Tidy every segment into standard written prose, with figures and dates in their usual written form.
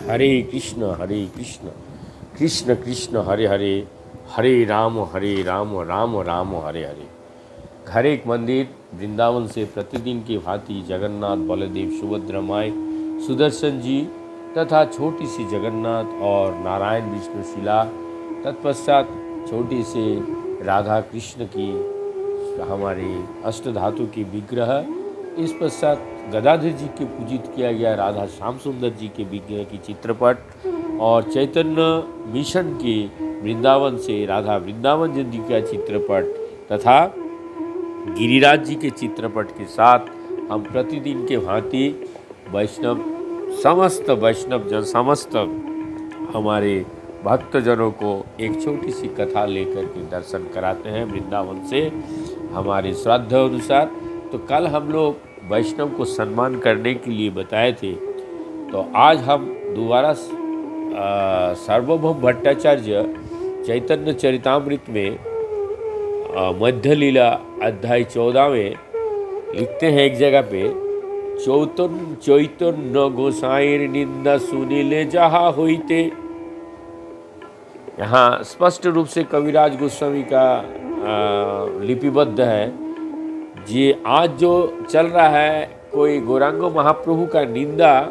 हरे कृष्ण कृष्ण कृष्ण हरे हरे, हरे राम राम राम हरे हरे। घर एक मंदिर वृंदावन से प्रतिदिन की भांति जगन्नाथ, बलदेव, सुभद्रा माई, सुदर्शन जी तथा छोटी सी जगन्नाथ और नारायण विष्णुशिला, तत्पश्चात छोटी सी राधा कृष्ण की हमारी अष्टधातु की विग्रह, इस पश्चात गदाधर जी के पूजित किया गया राधा श्याम सुंदर जी के विग्रह की चित्रपट और चैतन्य मिशन की वृंदावन से राधा वृंदावन जी का चित्रपट तथा गिरिराज जी के चित्रपट के साथ हम प्रतिदिन के भांति वैष्णव समस्त हमारे भक्तजनों को एक छोटी सी कथा लेकर के दर्शन कराते हैं वृंदावन से हमारे श्रद्धा अनुसार। तो कल हम लोग वैष्णव को सम्मान करने के लिए बताए थे, तो आज हम दोबारा सार्वभौम भट्टाचार्य चैतन्य चरितामृत में मध्य लीला अध्याय 14 में लिखते हैं एक जगह पे, चैतन्य गोसाईर निंदा सुनीले जहा होइते। यहाँ स्पष्ट रूप से कविराज गोस्वामी का लिपिबद्ध है। ये आज जो चल रहा है, कोई गौरांग महाप्रभु का निंदा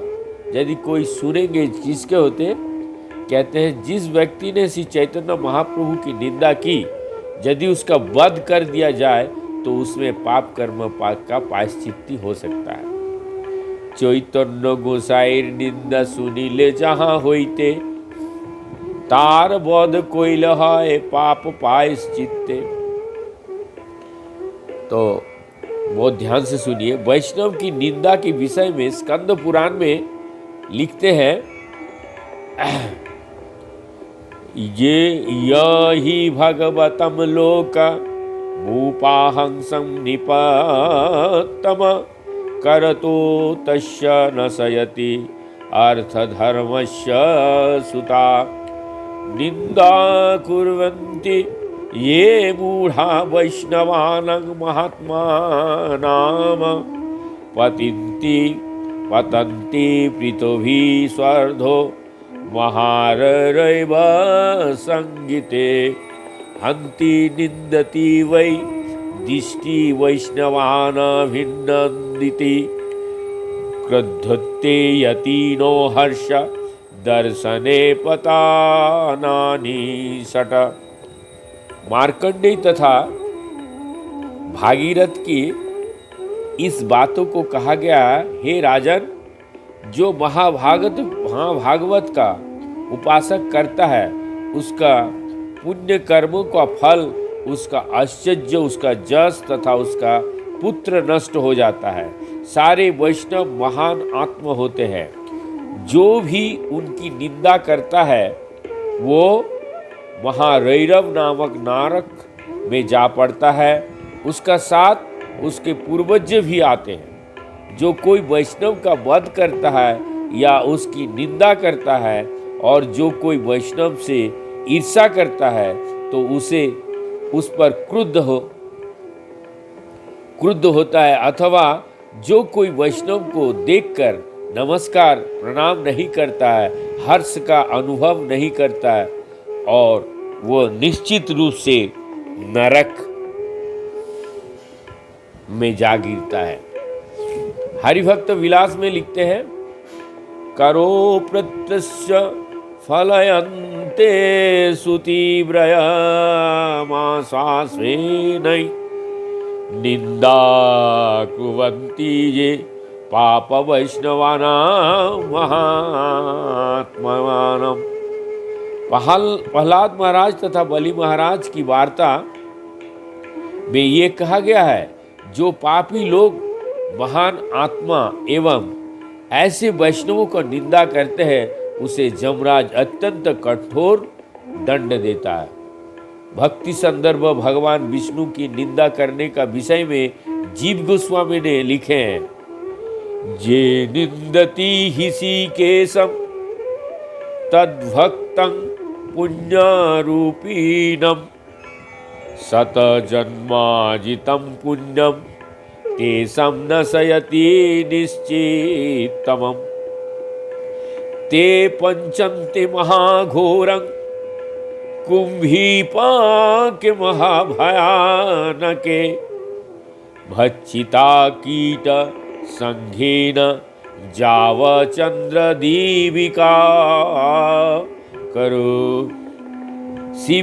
यदि कोई सुनेंगे किसके होते, कहते हैं जिस व्यक्ति ने श्री चैतन्य महाप्रभु की निंदा की, यदि उसका वध कर दिया जाए तो उसमें पाप कर्म पाप का प्रायश्चित्त हो सकता है। चैतन्य गोसाईर निंदा सुनीले जहाँ होइते, तार वध कोइल है पाप प्रायश्चित्ते। तो वो ध्यान से सुनिए, वैष्णव की निंदा के विषय में स्कंद पुराण में लिखते हैं, ये यही भगवतम लोक भूपाहंसं निपतम करतो तस्य नशयति अर्थधर्मस्य सुता निंदा कुर्वन्ति ये मूढ़ा वैष्णवानां महात्मानां पतन्ति पृथ्वी स्वर्धो महाररैव संगीते हन्ति निन्दति वै दिष्टि वैष्णवानाभिनन्दिति क्रुद्धते यतीनो हर्ष दर्शने पतानानि षट। मार्कंडेय तथा भागीरथ की इस बातों को कहा गया, हे राजन, जो महाभागवत का उपासक करता है उसका पुण्य कर्मों का फल, उसका आश्चर्य, उसका जस तथा उसका पुत्र नष्ट हो जाता है। सारे वैष्णव महान आत्मा होते हैं। जो भी उनकी निंदा करता है वो महारैरव नामक नरक में जा पड़ता है। उसका साथ उसके पूर्वज भी आते हैं। जो कोई वैष्णव का वध करता है या उसकी निंदा करता है और जो कोई वैष्णव से ईर्ष्या करता है तो उसे उस पर क्रुद्ध होता है, अथवा जो कोई वैष्णव को देखकर नमस्कार प्रणाम नहीं करता है, हर्ष का अनुभव नहीं करता है, और वो निश्चित रूप से नरक में जा गिरता है। हरिभक्त विलास में लिखते हैं, करो प्रत्यस्य फलयन्ते सुतीव्रयमाशास्वेनै निंदा कुर्वन्ति ये पाप वैष्णवानां महात्मानां। प्रहलाद महाराज तथा बलि महाराज की वार्ता में ये कहा गया है, जो पापी लोग महान आत्मा एवं ऐसे वैष्णवों को निंदा करते हैं उसे जमराज अत्यंत कठोर दंड देता है। भक्ति संदर्भ भगवान विष्णु की निंदा करने का विषय में जीव गोस्वामी ने लिखे हैं, जे निंदति ऋषिकेशं तद्भक्तं पुण्यरूपिणं शतजन्मार्जितं पुण्यं तेषां नशयति निश्चितमम्। ते पंचन्ते महाघोरं कुंभीपाके महाभयानके भक्षिता कीट संघेन जावचंद्रदीपिका करो श्री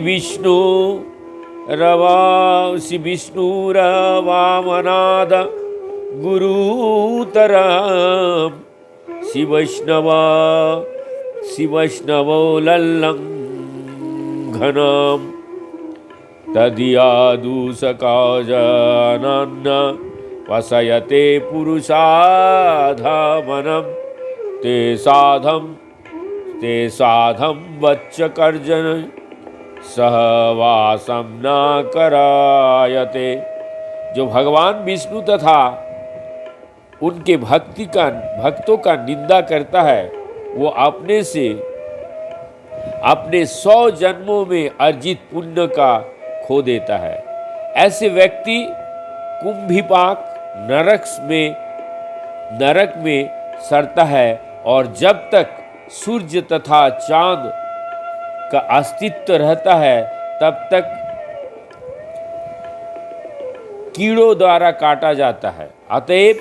विष्णुरवामनाद गुरुतरम शिवैष्णवोल्लङ्घनम् तदीयादूषकाजनन् वसयते पुरुषाधमनं ते साधं वच्चकर्जन सहवासं न करायते। जो भगवान विष्णु तथा उनके भक्तों का निंदा करता है वो अपने 100 जन्मों में अर्जित पुण्य का खो देता है। ऐसे व्यक्ति कुंभीपाक नरक में सड़ता है और जब तक सूर्य तथा चांद का अस्तित्व रहता है तब तक कीड़ों द्वारा काटा जाता है। अतएव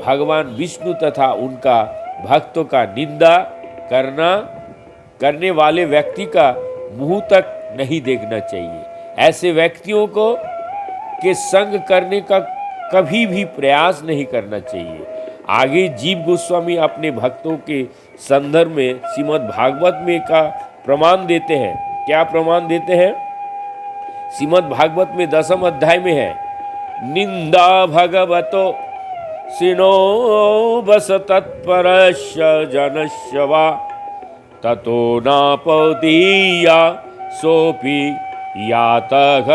भगवान विष्णु तथा उनका भक्तों का निंदा करने वाले व्यक्ति का मुंह तक नहीं देखना चाहिए। ऐसे व्यक्तियों के संग करने का कभी भी प्रयास नहीं करना चाहिए। आगे जीव गोस्वामी अपने भक्तों के संदर्भ में श्रीमद् भागवत में का प्रमाण देते हैं। क्या प्रमाण देते हैं? श्रीमद् भागवत में 10वें अध्याय में है, निंदा भगवतो सिनो बस तत्परस्य जनस्य वा ततो नापौतीया सोपि यातः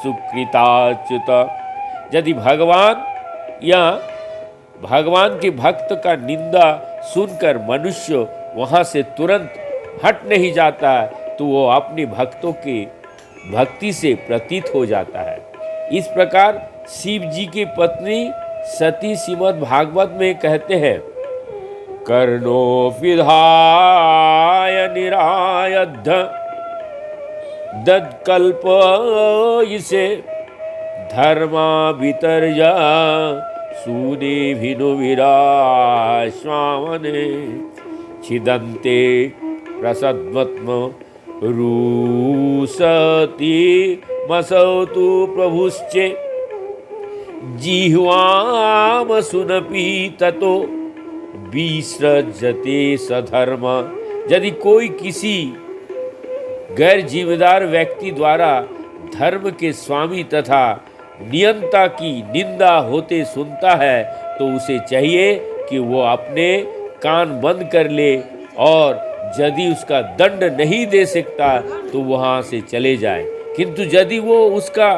सुकृताच्युत। यदि भगवान के भक्त का निंदा सुनकर मनुष्य वहां से तुरंत हट नहीं जाता है तो वो अपने भक्तों की भक्ति से प्रतीत हो जाता है। इस प्रकार शिव जी की पत्नी सती श्रीमद् भागवत में कहते हैं, कर्णो विधाय निरायद्ध दत्कल्प इसे धर्मा वितर्या सूने भिनुविराश्वामने छिदन्ते प्रसद्मत्म रूसति मसौतु प्रभुश्चे जिह्वाम सुनपि ततो विसृजते सधर्म। यदि कोई किसी गैर जिम्मेदार व्यक्ति द्वारा धर्म के स्वामी तथा नियंता की निंदा होते सुनता है तो उसे चाहिए कि वो अपने कान बंद कर ले और यदि उसका दंड नहीं दे सकता तो वहाँ से चले जाए, किंतु यदि वो उसका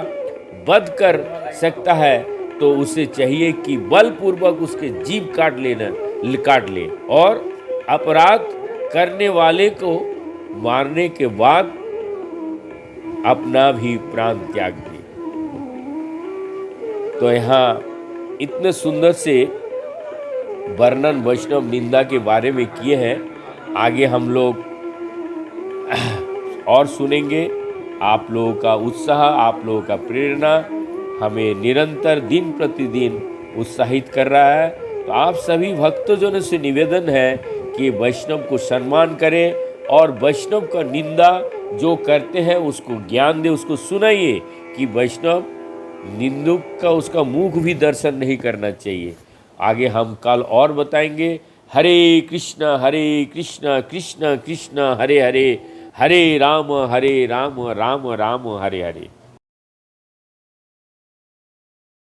वध कर सकता है तो उसे चाहिए कि बलपूर्वक उसके जीभ काट ले और अपराध करने वाले को मारने के बाद अपना भी प्राण त्याग दे। तो यहाँ इतने सुंदर से वर्णन वैष्णव निंदा के बारे में किए हैं। आगे हम लोग और सुनेंगे। आप लोगों का उत्साह, आप लोगों का प्रेरणा हमें निरंतर दिन प्रतिदिन उत्साहित कर रहा है। तो आप सभी भक्तजनों से निवेदन है कि वैष्णव को सम्मान करें और वैष्णव का निंदा जो करते हैं उसको ज्ञान दे, उसको सुनाइए कि वैष्णव निंदुक का उसका मुख भी दर्शन नहीं करना चाहिए। आगे हम कल और बताएंगे। हरे कृष्ण कृष्ण कृष्ण हरे हरे, हरे राम राम राम हरे हरे।